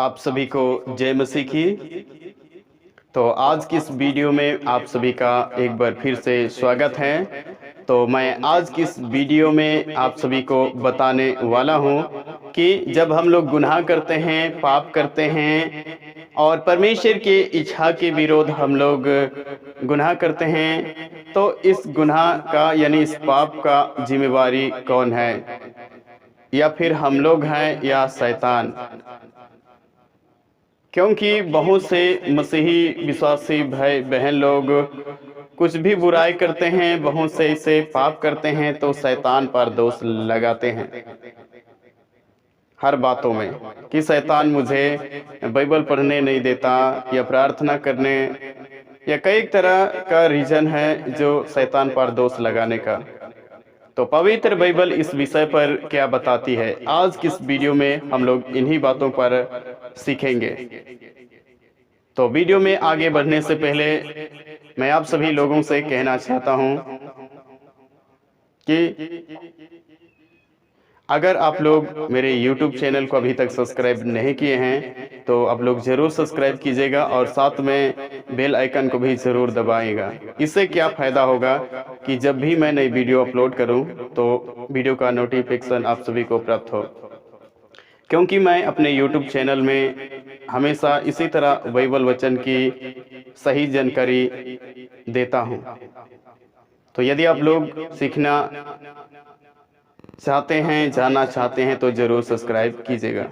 आप सभी को जय मसीह की। तो आज की इस वीडियो में आप सभी का एक बार फिर से स्वागत है। तो मैं आज की इस वीडियो में आप सभी को बताने वाला हूं कि जब हम लोग गुनाह करते हैं, पाप करते हैं और परमेश्वर की इच्छा के विरोध हम लोग गुनाह करते हैं, तो इस गुनाह का यानी इस पाप का जिम्मेवारी कौन है? या फिर हम लोग हैं या शैतान? क्योंकि बहुत से मसीही विश्वासी भाई बहन लोग कुछ भी बुराई करते हैं, बहुत से इसे पाप करते हैं, तो शैतान पर दोष लगाते हैं हर बातों में कि शैतान मुझे बाइबल पढ़ने नहीं देता या प्रार्थना करने, या कई तरह का रीजन है जो शैतान पर दोष लगाने का। तो पवित्र बाइबल इस विषय पर क्या बताती है, आज किस वीडियो में हम लोग इन्हीं बातों पर सीखेंगे। तो वीडियो में आगे बढ़ने से पहले मैं आप सभी लोगों से कहना चाहता हूं कि अगर आप लोग मेरे YouTube चैनल को अभी तक सब्सक्राइब नहीं किए हैं तो आप लोग ज़रूर सब्सक्राइब कीजिएगा और साथ में बेल आइकन को भी ज़रूर दबाइएगा। इससे क्या फ़ायदा होगा कि जब भी मैं नई वीडियो अपलोड करूं तो वीडियो का नोटिफिकेशन आप सभी को प्राप्त हो, क्योंकि मैं अपने YouTube चैनल में हमेशा इसी तरह बाइबल वचन की सही जानकारी देता हूं। तो यदि आप लोग सीखना चाहते हैं, जानना चाहते हैं, तो जरूर सब्सक्राइब कीजिएगा।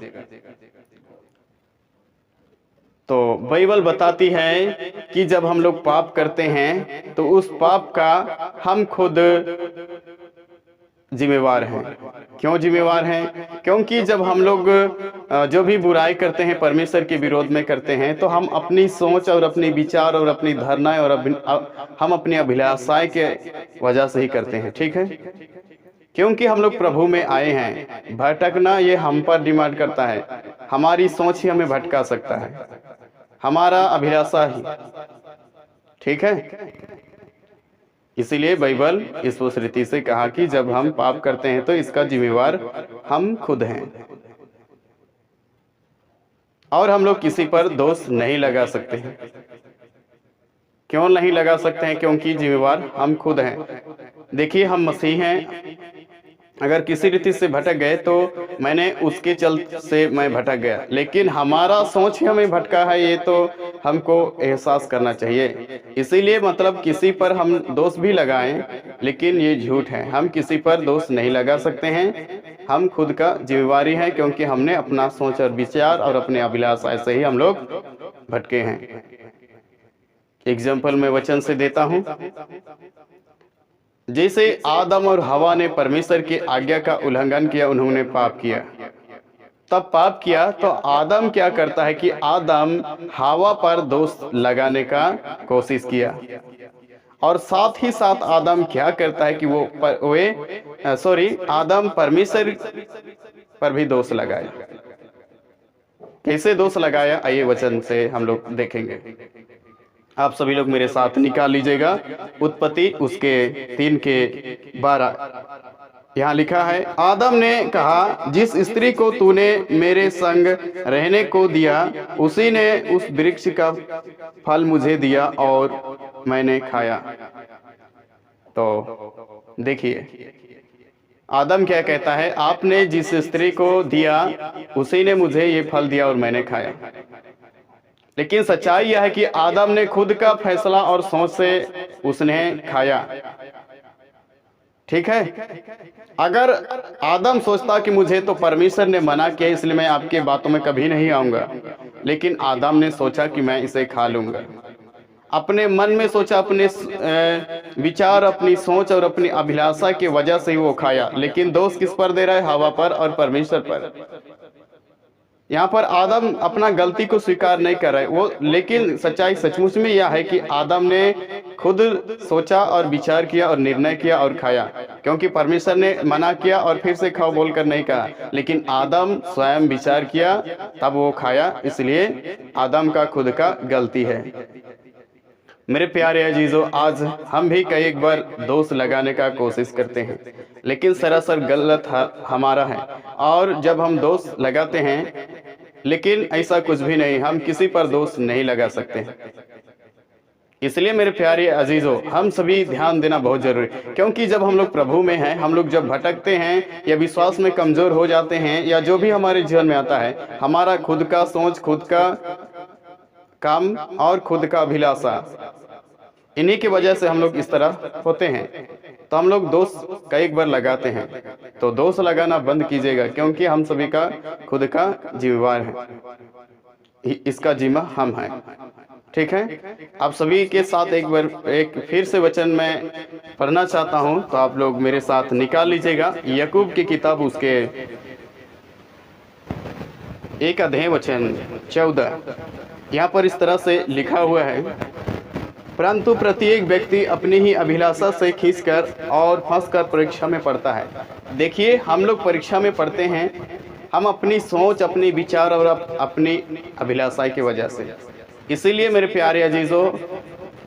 तो बाइबल बताती है कि जब हम लोग पाप करते हैं तो उस पाप का हम खुद जिम्मेवार हैं। क्यों जिम्मेवार हैं? क्योंकि जब हम लोग जो भी बुराई करते हैं, परमेश्वर के विरोध में करते हैं, तो हम अपनी सोच और अपने विचार और अपनी धारणाएं और हम अपनी अभिलाषाएं के वजह से ही करते हैं। ठीक है, क्योंकि हम लोग प्रभु में आए हैं। भटकना ये हम पर डिमांड करता है, हमारी सोच ही हमें भटका सकता है, हमारा अभिलाषा ही। ठीक है, इसीलिए बाइबल इस रीति से कहा कि जब हम पाप करते हैं तो इसका जिम्मेवार हम खुद हैं और हम लोग किसी पर दोष नहीं लगा सकते हैं। क्यों नहीं लगा सकते हैं? क्योंकि जिम्मेवार हम खुद हैं। देखिए, हम मसीह हैं, अगर किसी रीति से भटक गए तो मैंने उसके चलते से मैं भटक गया, लेकिन हमारा सोच ही हमें भटका है, ये तो हमको एहसास करना चाहिए। इसीलिए मतलब किसी पर हम दोष भी लगाएं, लेकिन ये झूठ है। हम किसी पर दोष नहीं लगा सकते हैं, हम खुद का जिम्मेवारी है, क्योंकि हमने अपना सोच और विचार और अपने अभिलाषा ऐसे ही हम लोग भटके हैं। एग्जाम्पल मैं वचन से देता हूं। जैसे आदम और हवा ने परमेश्वर की आज्ञा का उल्लंघन किया, उन्होंने पाप किया। तब पाप किया तो आदम क्या करता है कि आदम हवा पर दोष लगाने का कोशिश किया, और साथ ही साथ आदम क्या करता है कि आदम परमेश्वर पर भी दोष लगाया। कैसे दोष लगाया, आइए वचन से हम लोग देखेंगे। आप सभी लोग मेरे साथ निकाल लीजिएगा उत्पत्ति उसके 3:12। यहाँ लिखा है, आदम ने कहा, जिस स्त्री को तूने मेरे संग रहने को दिया उसी ने उस वृक्ष का फल मुझे दिया और मैंने खाया। तो देखिए, आदम क्या कहता है, आपने जिस स्त्री को दिया उसी ने मुझे ये फल दिया और मैंने खाया। लेकिन सच्चाई यह है कि आदम ने खुद का फैसला और सोच से उसने खाया। ठीक है, अगर आदम सोचता कि मुझे तो परमेश्वर ने मना किया इसलिए मैं आपके बातों में कभी नहीं आऊंगा, लेकिन आदम ने सोचा कि मैं इसे खा लूंगा। अपने मन में सोचा, अपने विचार, अपनी सोच और अपनी अभिलाषा की वजह से ही वो खाया। लेकिन दोष किस पर दे रहा है? हवा पर और परमेश्वर पर। यहाँ पर आदम अपना गलती को स्वीकार नहीं कर रहे वो, लेकिन सच्चाई सचमुच में यह है कि आदम ने खुद सोचा और विचार किया और निर्णय किया और खाया, क्योंकि परमेश्वर ने मना किया और फिर से खाओ बोलकर नहीं कहा, लेकिन आदम स्वयं विचार किया तब वो खाया। इसलिए आदम का खुद का गलती है। मेरे प्यारे अजीजों, आज हम भी कई एक बार दोष लगाने का कोशिश करते हैं, लेकिन सरासर गलत हमारा है। और जब हम दोष लगाते हैं लेकिन ऐसा कुछ भी नहीं, हम किसी पर दोष नहीं लगा सकते। इसलिए मेरे प्यारे अजीजों, हम सभी ध्यान देना बहुत जरूरी, क्योंकि जब हम लोग प्रभु में हैं, हम लोग जब भटकते हैं या विश्वास में कमजोर हो जाते हैं या जो भी हमारे जीवन में आता है, हमारा खुद का सोच, खुद का काम और खुद का अभिलाषा, इन्हीं की वजह से हम लोग इस तरह होते हैं। तो हम लोग दोष कई बार लगाते हैं, तो दोष लगाना बंद कीजिएगा, क्योंकि हम सभी का खुद का जिम्मेवार है, इसका जिम्मा हम हैं। ठीक है, आप सभी के साथ एक बार एक फिर से वचन में पढ़ना चाहता हूं, तो आप लोग मेरे साथ निकाल लीजिएगा याकूब की किताब, उसके 1 अध्याय वचन 14। यहाँ पर इस तरह से लिखा हुआ है, परंतु प्रत्येक व्यक्ति अपनी ही अभिलाषा से खींचकर और फंसकर परीक्षा में पड़ता है। देखिए, हम लोग परीक्षा में पढ़ते हैं, हम अपनी सोच, अपनी विचार और अपनी अभिलाषा की वजह से। इसीलिए मेरे प्यारे अजीजों,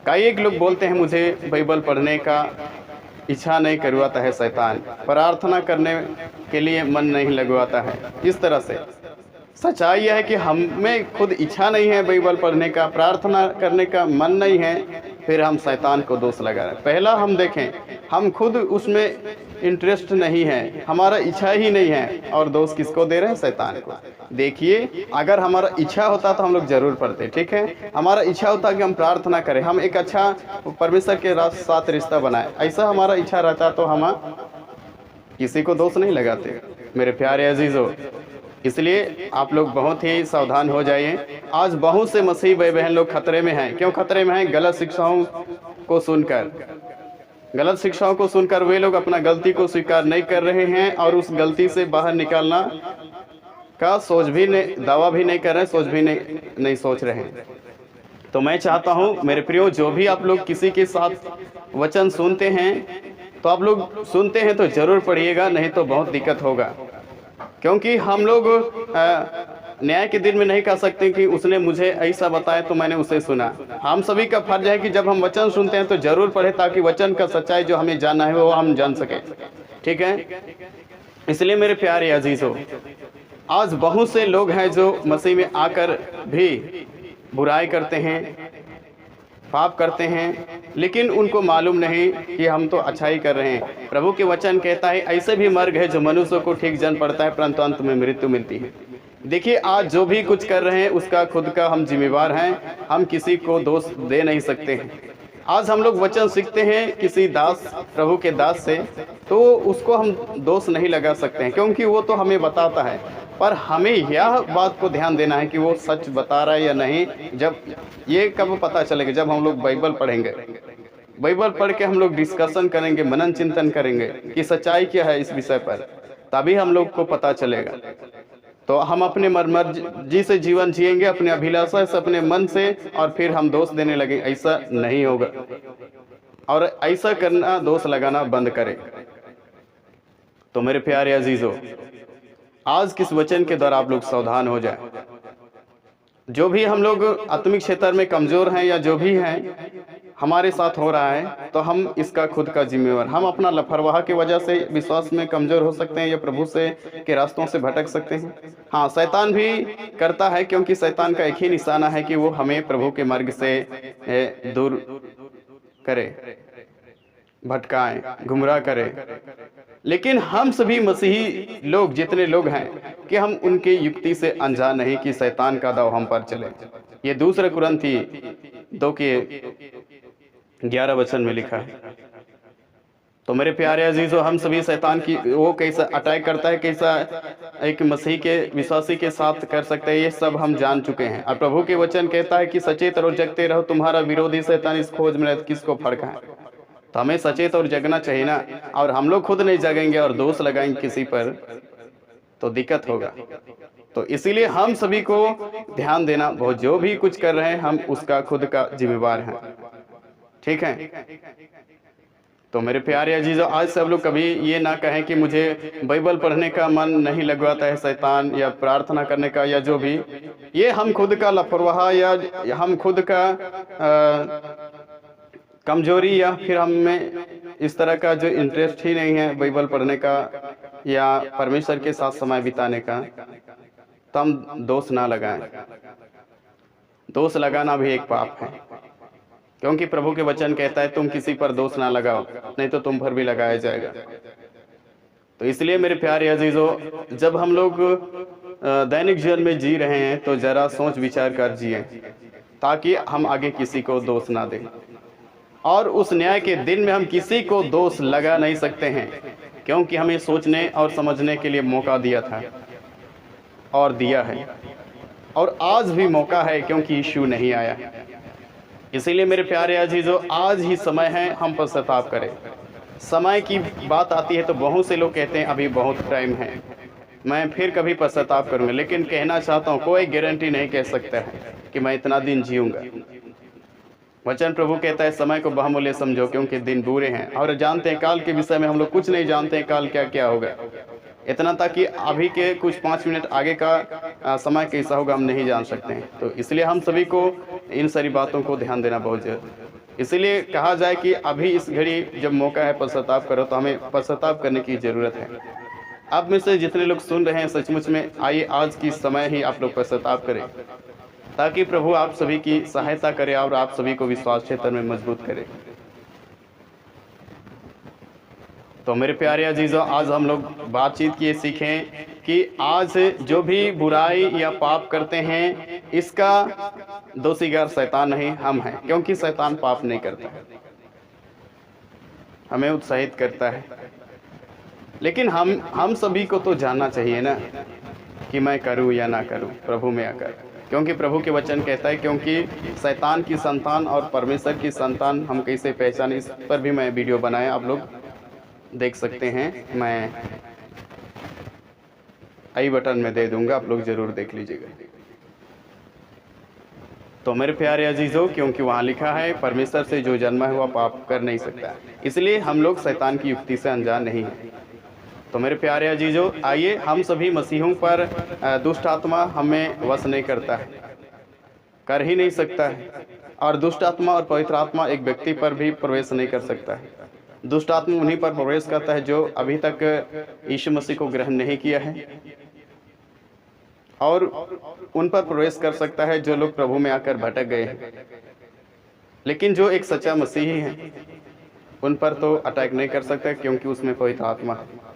कई एक लोग बोलते हैं मुझे बाइबल पढ़ने का इच्छा नहीं करवाता है शैतान, प्रार्थना करने के लिए मन नहीं लगवाता है। इस तरह से सच्चाई यह है कि हमें खुद इच्छा नहीं है बाइबल पढ़ने का, प्रार्थना करने का मन नहीं है, फिर हम शैतान को दोष लगा रहे हैं। पहला हम देखें, हम खुद उसमें इंटरेस्ट नहीं है, हमारा इच्छा ही नहीं है, और दोष किसको दे रहे हैं? शैतान को। देखिए, अगर हमारा इच्छा होता तो हम लोग जरूर पढ़ते, ठीक है, हमारा इच्छा होता कि हम प्रार्थना करें, हम एक अच्छा परमेश्वर के साथ रिश्ता बनाए, ऐसा हमारा इच्छा रहता तो हम किसी को दोष नहीं लगाते। मेरे प्यारे अजीजों, इसलिए आप लोग बहुत ही सावधान हो जाइए। आज बहुत से मसीही भाई बहन लोग खतरे में हैं। क्यों खतरे में हैं? गलत शिक्षाओं को सुनकर। गलत शिक्षाओं को सुनकर वे लोग अपना गलती को स्वीकार नहीं कर रहे हैं, और उस गलती से बाहर निकालना का सोच भी नहीं, दावा भी नहीं कर रहे हैं, सोच भी नहीं सोच रहे हैं। तो मैं चाहता हूं मेरे प्रियो, जो भी आप लोग किसी के साथ वचन सुनते हैं, तो आप लोग सुनते हैं तो जरूर पढ़िएगा, नहीं तो बहुत दिक्कत होगा। क्योंकि हम लोग न्याय के दिन में नहीं कह सकते कि उसने मुझे ऐसा बताया तो मैंने उसे सुना। हम सभी का फर्ज है कि जब हम वचन सुनते हैं तो जरूर पढ़े, ताकि वचन का सच्चाई जो हमें जानना है वो हम जान सके। ठीक है, इसलिए मेरे प्यारे अजीजों, आज बहुत से लोग हैं जो मसीह में आकर भी बुराई करते हैं, पाप करते हैं, लेकिन उनको मालूम नहीं कि हम तो अच्छाई कर रहे हैं। प्रभु के वचन कहता है, ऐसे भी मार्ग है जो मनुष्य को ठीक जान पड़ता है, परंतु अंत में मृत्यु मिलती है। देखिए, आज जो भी कुछ कर रहे हैं उसका खुद का हम जिम्मेवार हैं, हम किसी को दोष दे नहीं सकते हैं। आज हम लोग वचन सीखते हैं किसी दास, प्रभु के दास से, तो उसको हम दोष नहीं लगा सकते हैं, क्योंकि वो तो हमें बताता है। पर हमें यह बात को ध्यान देना है कि वो सच बता रहा है या नहीं। जब ये कब पता चलेगा? जब हम लोग बाइबल पढ़ेंगे। बाइबल पढ़ के हम लोग डिस्कशन करेंगे, मनन चिंतन करेंगे कि सच्चाई क्या है इस विषय पर, तभी हम लोग को पता चलेगा। तो हम अपने मर्जी से जीवन जिएंगे, अपने अभिलाषा से, अपने मन से, और फिर हम दोष देने लगे। ऐसा नहीं होगा, और ऐसा करना, दोष लगाना बंद करें। तो मेरे प्यारे अजीजों, आज किस वचन के द्वारा आप लोग सावधान हो जाए। जो भी हम लोग आत्मिक क्षेत्र में कमजोर हैं, या जो भी हैं हमारे साथ हो रहा है, तो हम इसका खुद का जिम्मेवार। हम अपना लापरवाही की वजह से विश्वास में कमजोर हो सकते हैं, या प्रभु से के रास्तों से भटक सकते हैं। हाँ, शैतान भी करता है, क्योंकि शैतान का एक ही निशाना है कि वो हमें प्रभु के मार्ग से दूर करे, भटकाए, गुमराह करे। लेकिन हम सभी मसीही लोग, जितने लोग हैं, कि हम उनके युक्ति से अनजान नहीं कि शैतान का दाव हम पर चले। ये 2 कुरिन्थी 2 के 11 वचन में लिखा है। तो मेरे प्यारे अजीजों, हम सभी शैतान की वो कैसा अटैक करता है, कैसा एक मसीह के विश्वासी के साथ कर सकते हैं, ये सब हम जान चुके हैं। और प्रभु के वचन कहता है कि सचेत और जगते रहो, तुम्हारा विरोधी शैतान इस खोज में रहता किसको फड़काए। तो हमें सचेत और जगना चाहिए ना। और हम लोग खुद नहीं जगेंगे और दोष लगाएंगे किसी पर, तो दिक्कत होगा। तो इसीलिए हम सभी को ध्यान देना, वो जो भी कुछ कर रहे हैं हम उसका खुद का जिम्मेवार हैं। ठीक है, तो मेरे प्यारे अजीजों, आज सब लोग कभी ये ना कहें कि मुझे बाइबल पढ़ने का मन नहीं लगवाता है शैतान, या प्रार्थना करने का, या जो भी। ये हम खुद का लापरवाह, या हम खुद का कमजोरी, या फिर हम में इस तरह का जो इंटरेस्ट ही नहीं है बाइबल पढ़ने का या परमेश्वर के साथ समय बिताने का। तो तो हम दोष ना लगाएं। दोष लगाना भी एक पाप है, क्योंकि प्रभु के वचन कहता है तुम किसी पर दोष ना लगाओ, नहीं तो तुम पर भी लगाया जाएगा। तो इसलिए मेरे प्यारे अजीजों, जब हम लोग दैनिक जीवन में जी रहे हैं तो जरा सोच विचार कर जिए, ताकि हम आगे किसी को दोष ना दें। और उस न्याय के दिन में हम किसी को दोष लगा नहीं सकते हैं, क्योंकि हमें सोचने और समझने के लिए मौका दिया था और दिया है, और आज भी मौका है, क्योंकि यीशु नहीं आया। इसीलिए मेरे प्यारे अजीजों, आज ही समय है हम पश्चाताप करें। समय की बात आती है तो बहुत से लोग कहते हैं अभी बहुत टाइम है, मैं फिर कभी पश्चाताप करूंगा। लेकिन कहना चाहता हूँ, कोई गारंटी नहीं कह सकता है कि मैं इतना दिन जीऊंगा। वचन प्रभु कहता है समय को बहुमूल्य समझो, क्योंकि दिन बुरे हैं। और जानते हैं काल के विषय में हम लोग कुछ नहीं जानते हैं, काल क्या क्या होगा। इतना था कि अभी के कुछ 5 मिनट आगे का समय कैसा होगा हम नहीं जान सकते हैं। तो इसलिए हम सभी को इन सारी बातों को ध्यान देना बहुत जरूरी। इसलिए कहा जाए कि अभी इस घड़ी जब मौका है पश्चाताप करो, तो हमें पश्चाताप करने की ज़रूरत है। आप में से जितने लोग सुन रहे हैं, सचमुच में आइए आज की समय ही आप लोग पश्चाताप करें, ताकि प्रभु आप सभी की सहायता करे और आप सभी को विश्वास क्षेत्र में मजबूत करे। तो मेरे प्यारे अजीजों, आज हम लोग बातचीत किए सीखें कि आज जो भी बुराई या पाप करते हैं, इसका दोषीगर शैतान नहीं, हम हैं। क्योंकि शैतान पाप नहीं करता, हमें उत्साहित करता है। लेकिन हम सभी को तो जानना चाहिए ना कि मैं करूं या ना करूं प्रभु में आकर। क्योंकि प्रभु के वचन कहता है, क्योंकि शैतान की संतान और परमेश्वर की संतान हम कैसे पहचाने, इस पर भी मैं वीडियो बनाया, आप लोग देख सकते हैं। मैं आई बटन में दे दूंगा, आप लोग जरूर देख लीजिएगा। तो मेरे प्यारे अजीजों, क्योंकि वहाँ लिखा है परमेश्वर से जो जन्मा है वह पाप कर नहीं सकता, इसलिए हम लोग शैतान की युक्ति से अनजान नहीं हैं। तो मेरे प्यारे अजीजों, आइए हम सभी मसीहों पर दुष्ट आत्मा हमें वश नहीं करता है, कर ही नहीं सकता है। और दुष्ट आत्मा और पवित्र आत्मा एक व्यक्ति पर भी प्रवेश नहीं कर सकता है। दुष्ट आत्मा उन्हीं पर प्रवेश करता है जो अभी तक यीशु मसीह को ग्रहण नहीं किया है, और उन पर प्रवेश कर सकता है जो लोग प्रभु में आकर भटक गए हैं। लेकिन जो एक सच्चा मसीही है, उन पर तो अटैक नहीं कर सकता, क्योंकि उसमें पवित्र आत्मा है।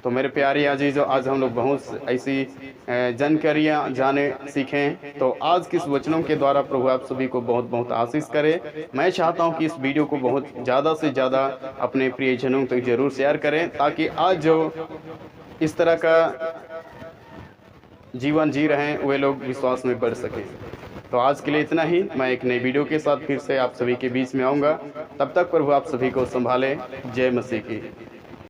तो मेरे प्यारे अजीजों, आज हम लोग बहुत ऐसी जानकारियाँ जाने सीखें। तो आज किस वचनों के द्वारा प्रभु आप सभी को बहुत बहुत आशीष करे। मैं चाहता हूं कि इस वीडियो को बहुत ज़्यादा से ज़्यादा अपने प्रियजनों तक जरूर शेयर करें, ताकि आज जो इस तरह का जीवन जी रहे हैं वे लोग विश्वास में बढ़ सकें। तो आज के लिए इतना ही। मैं एक नई वीडियो के साथ फिर से आप सभी के बीच में आऊँगा। तब तक प्रभु आप सभी को संभाले। जय मसीह की।